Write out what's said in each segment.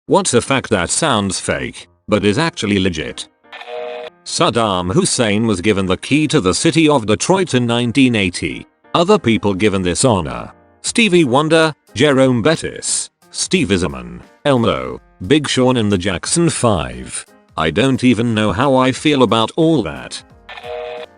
What's a fact that sounds fake, but is actually legit? Saddam Hussein was given the key to the city of Detroit in 1980. Other people given this honor: Stevie Wonder, Jerome Bettis, Steve Easerman, Elmo, Big Sean and the Jackson 5. I don't even know how I feel about all that.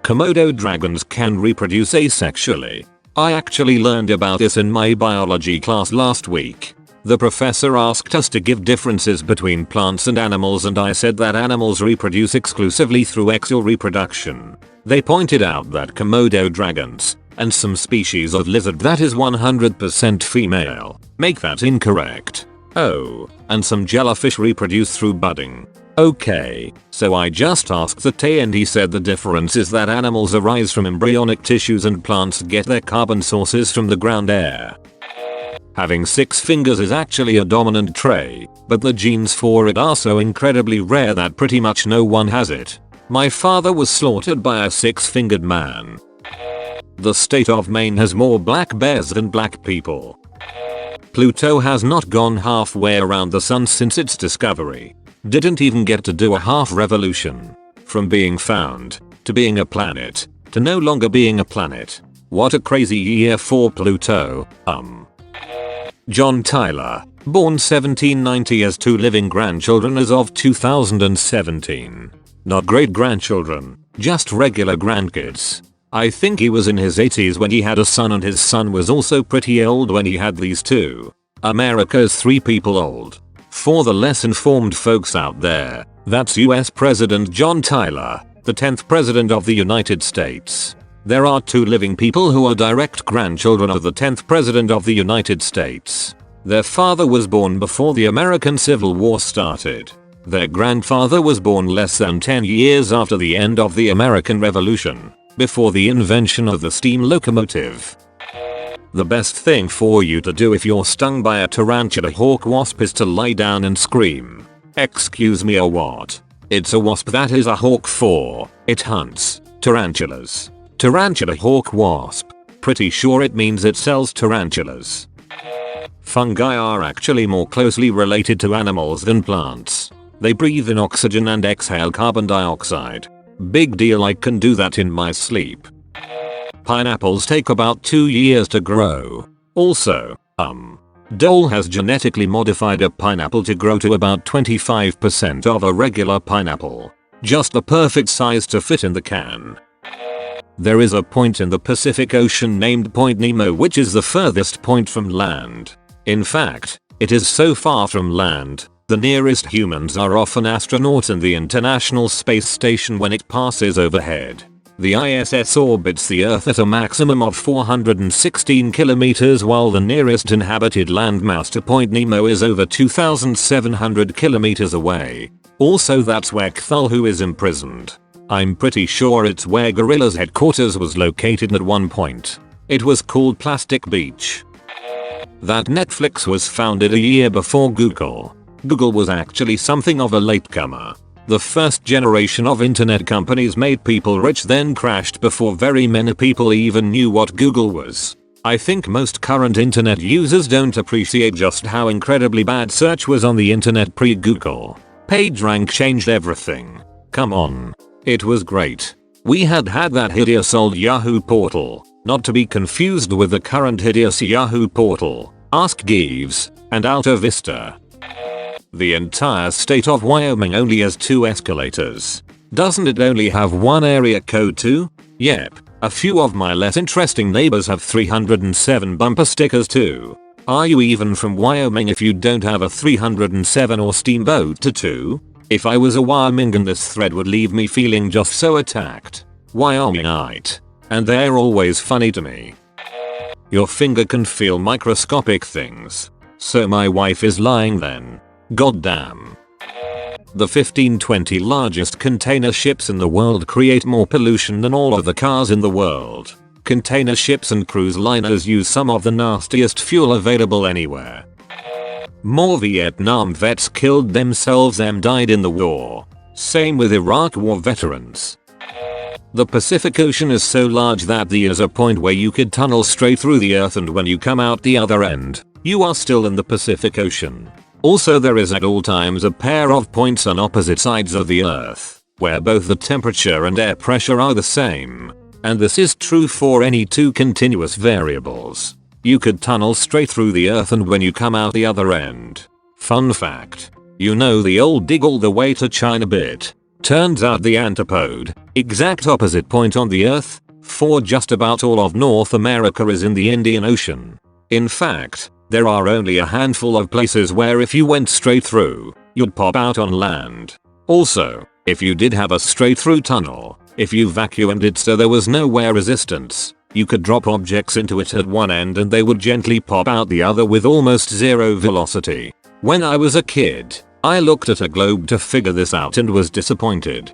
Komodo dragons can reproduce asexually. I actually learned about this in my biology class last week. The professor asked us to give differences between plants and animals, and I said that animals reproduce exclusively through axial reproduction. They pointed out that Komodo dragons, and some species of lizard that is 100% female, make that incorrect. Oh, and some jellyfish reproduce through budding. Okay, so I just asked the Tay and he said the difference is that animals arise from embryonic tissues and plants get their carbon sources from the ground air. Having 6 fingers is actually a dominant trait, but the genes for it are so incredibly rare that pretty much no one has it. My father was slaughtered by a 6-fingered man. The state of Maine has more black bears than black people. Pluto has not gone halfway around the sun since its discovery. Didn't even get to do a half revolution. From being found, to being a planet, to no longer being a planet. What a crazy year for Pluto. John Tyler, born 1790, has 2 living grandchildren as of 2017. Not great grandchildren, just regular grandkids. I think he was in his 80s when he had a son, and his son was also pretty old when he had these 2. America's 3 people old. For the less informed folks out there, that's US President John Tyler, the 10th President of the United States. There are 2 living people who are direct grandchildren of the 10th President of the United States. Their father was born before the American Civil War started. Their grandfather was born less than 10 years after the end of the American Revolution, before the invention of the steam locomotive. The best thing for you to do if you're stung by a tarantula hawk wasp is to lie down and scream. Excuse me, or what? It's a wasp that is a hawk for. It hunts tarantulas. Tarantula hawk wasp. Pretty sure it means it sells tarantulas. Fungi are actually more closely related to animals than plants. They breathe in oxygen and exhale carbon dioxide. Big deal, I can do that in my sleep. Pineapples take about 2 years to grow. Also, Dole has genetically modified a pineapple to grow to about 25% of a regular pineapple. Just the perfect size to fit in the can. There is a point in the Pacific Ocean named Point Nemo, which is the furthest point from land. In fact, it is so far from land, the nearest humans are often astronauts in the International Space Station when it passes overhead. The ISS orbits the Earth at a maximum of 416 kilometers, while the nearest inhabited landmass to Point Nemo is over 2,700 kilometers away. Also, that's where Cthulhu is imprisoned. I'm pretty sure it's where Gorilla's headquarters was located at one point. It was called Plastic Beach. That Netflix was founded a year before Google. Google was actually something of a latecomer. The first generation of internet companies made people rich, then crashed before very many people even knew what Google was. I think most current internet users don't appreciate just how incredibly bad search was on the internet pre-Google. PageRank changed everything. Come on. It was great. We had that hideous old Yahoo portal, not to be confused with the current hideous Yahoo portal, Ask Jeeves, and Alta Vista. The entire state of Wyoming only has 2 escalators. Doesn't it only have 1 area code too? Yep, a few of my less interesting neighbors have 307 bumper stickers too. Are you even from Wyoming if you don't have a 307 or Steamboat tattoo? If I was a Wyomingan, this thread would leave me feeling just so attacked. Wyomingite. And they're always funny to me. Your finger can feel microscopic things. So my wife is lying then. Goddamn. The 15-20 largest container ships in the world create more pollution than all of the cars in the world. Container ships and cruise liners use some of the nastiest fuel available anywhere. More Vietnam vets killed themselves than died in the war. Same with Iraq war veterans. The Pacific Ocean is so large that there is a point where you could tunnel straight through the earth, and when you come out the other end, you are still in the Pacific Ocean. Also there is at all times a pair of points on opposite sides of the earth, where both the temperature and air pressure are the same. And this is true for any two continuous variables. You could tunnel straight through the earth and when you come out the other end. Fun fact. You know the old dig all the way to China bit? Turns out the antipode, exact opposite point on the earth, for just about all of North America is in the Indian Ocean. In fact, there are only a handful of places where if you went straight through, you'd pop out on land. Also, if you did have a straight through tunnel, if you vacuumed it so there was no wear resistance, you could drop objects into it at one end and they would gently pop out the other with almost zero velocity. When I was a kid, I looked at a globe to figure this out and was disappointed.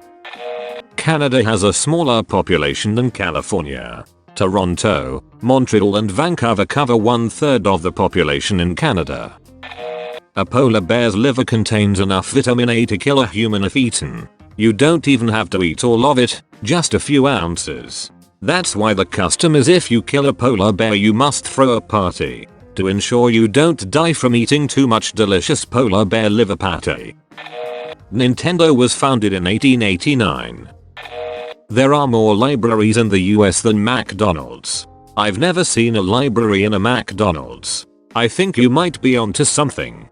Canada has a smaller population than California. Toronto, Montreal and Vancouver cover 1/3 of the population in Canada. A polar bear's liver contains enough vitamin A to kill a human if eaten. You don't even have to eat all of it, just a few ounces. That's why the custom is if you kill a polar bear you must throw a party, to ensure you don't die from eating too much delicious polar bear liver pate. Nintendo was founded in 1889. There are more libraries in the US than McDonald's. I've never seen a library in a McDonald's. I think you might be onto something.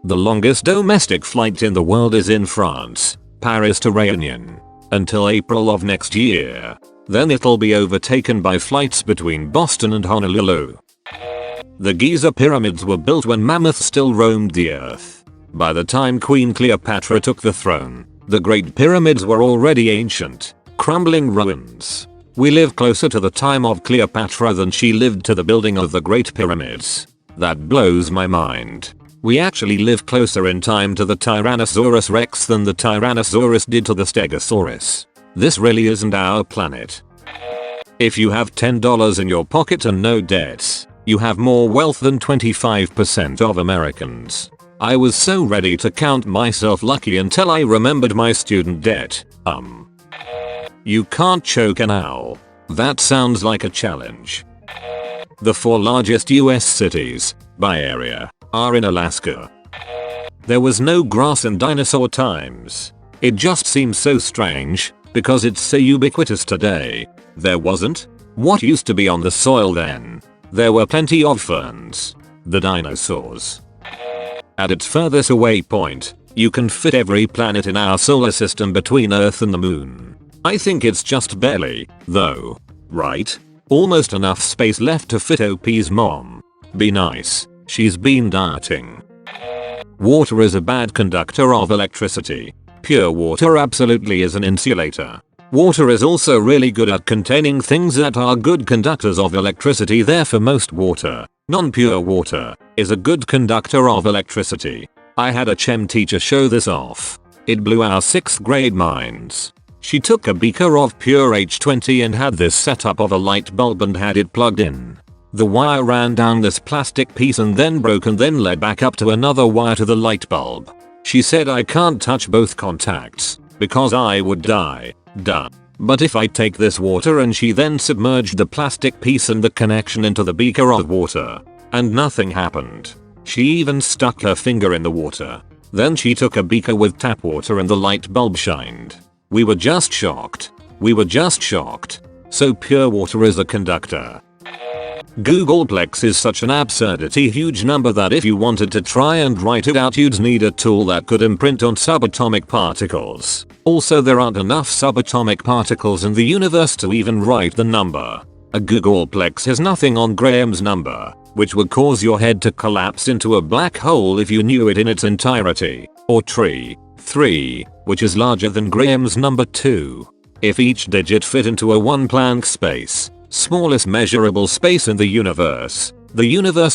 The longest domestic flight in the world is in France, Paris to Réunion, until April of next year. Then it'll be overtaken by flights between Boston and Honolulu. The Giza pyramids were built when mammoths still roamed the earth. By the time Queen Cleopatra took the throne, the Great Pyramids were already ancient, crumbling ruins. We live closer to the time of Cleopatra than she lived to the building of the Great Pyramids. That blows my mind. We actually live closer in time to the Tyrannosaurus Rex than the Tyrannosaurus did to the Stegosaurus. This really isn't our planet. If you have $10 in your pocket and no debts, you have more wealth than 25% of Americans. I was so ready to count myself lucky until I remembered my student debt. You can't choke an owl. That sounds like a challenge. The 4 largest US cities, by area, are in Alaska. There was no grass in dinosaur times. It just seems so strange, because it's so ubiquitous today. There wasn't? What used to be on the soil then? There were plenty of ferns. The dinosaurs. At its furthest away point, you can fit every planet in our solar system between Earth and the moon. I think it's just barely, though. Right? Almost enough space left to fit OP's mom. Be nice, she's been dieting. Water is a bad conductor of electricity. Pure water absolutely is an insulator. Water is also really good at containing things that are good conductors of electricity, therefore most water, non-pure water, is a good conductor of electricity. I had a chem teacher show this off. It blew our 6th grade minds. She took a beaker of pure H20 and had this setup of a light bulb and had it plugged in. The wire ran down this plastic piece and then broke and then led back up to another wire to the light bulb. She said I can't touch both contacts, because I would die. Duh. But if I take this water, and she then submerged the plastic piece and the connection into the beaker of water. And nothing happened. She even stuck her finger in the water. Then she took a beaker with tap water and the light bulb shined. We were just shocked. So pure water is a conductor. Googleplex is such an absurdity huge number that if you wanted to try and write it out you'd need a tool that could imprint on subatomic particles. Also there aren't enough subatomic particles in the universe to even write the number. A Googleplex has nothing on Graham's number, which would cause your head to collapse into a black hole if you knew it in its entirety. Or tree, 3, which is larger than Graham's number 2. If each digit fit into a 1 Planck space, smallest measurable space in the universe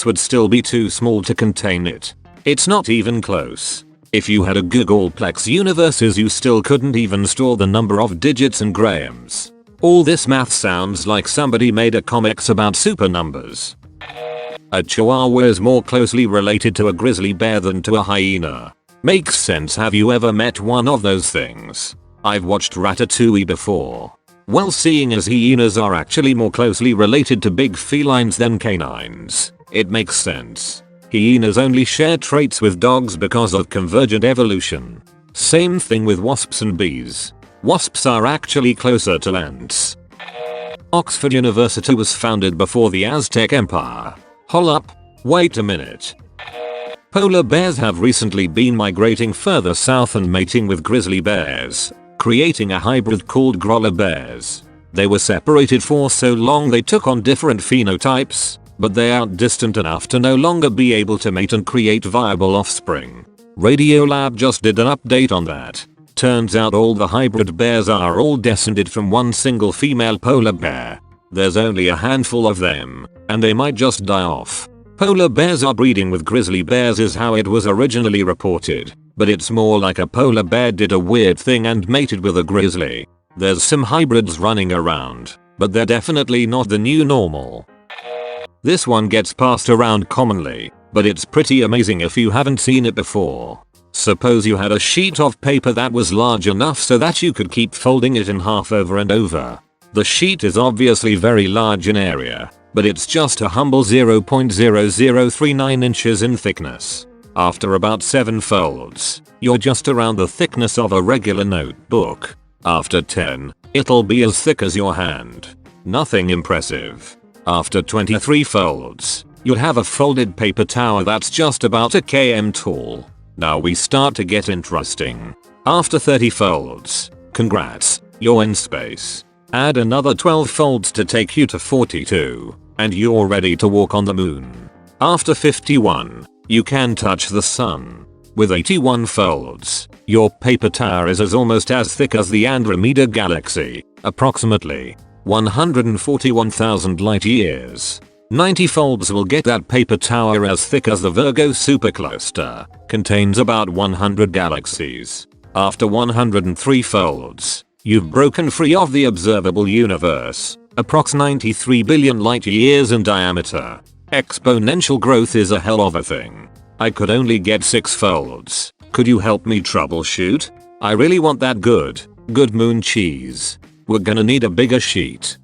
would still be too small to contain it. It's not even close. If you had a Googleplex universes you still couldn't even store the number of digits in Grahams. All this math sounds like somebody made a comics about super numbers. A chihuahua is more closely related to a grizzly bear than to a hyena. Makes sense. Have you ever met one of those things? I've watched Ratatouille before. Well, seeing as hyenas are actually more closely related to big felines than canines, it makes sense. Hyenas only share traits with dogs because of convergent evolution. Same thing with wasps and bees. Wasps are actually closer to ants. Oxford University was founded before the Aztec Empire. Hold up, wait a minute. Polar bears have recently been migrating further south and mating with grizzly bears, creating a hybrid called growler bears. They were separated for so long they took on different phenotypes, but they are distant enough to no longer be able to mate and create viable offspring. Radiolab just did an update on that. Turns out all the hybrid bears are all descended from one single female polar bear. There's only a handful of them, and they might just die off. Polar bears are breeding with grizzly bears is how it was originally reported, but it's more like a polar bear did a weird thing and mated with a grizzly. There's some hybrids running around, but they're definitely not the new normal. This one gets passed around commonly, but it's pretty amazing if you haven't seen it before. Suppose you had a sheet of paper that was large enough so that you could keep folding it in half over and over. The sheet is obviously very large in area, but it's just a humble 0.0039 inches in thickness. After about 7 folds, you're just around the thickness of a regular notebook. After 10, it'll be as thick as your hand. Nothing impressive. After 23 folds, you'll have a folded paper tower that's just about a km tall. Now we start to get interesting. After 30 folds, congrats, you're in space. Add another 12 folds to take you to 42, and you're ready to walk on the moon. After 51, you can touch the sun. With 81 folds, your paper tower is almost as thick as the Andromeda Galaxy, approximately 141,000 light years. 90 folds will get that paper tower as thick as the Virgo supercluster, contains about 100 galaxies. After 103 folds, you've broken free of the observable universe, approx 93 billion light years in diameter. Exponential growth is a hell of a thing. I could only get 6 folds. Could you help me troubleshoot? I really want that good moon cheese. We're gonna need a bigger sheet.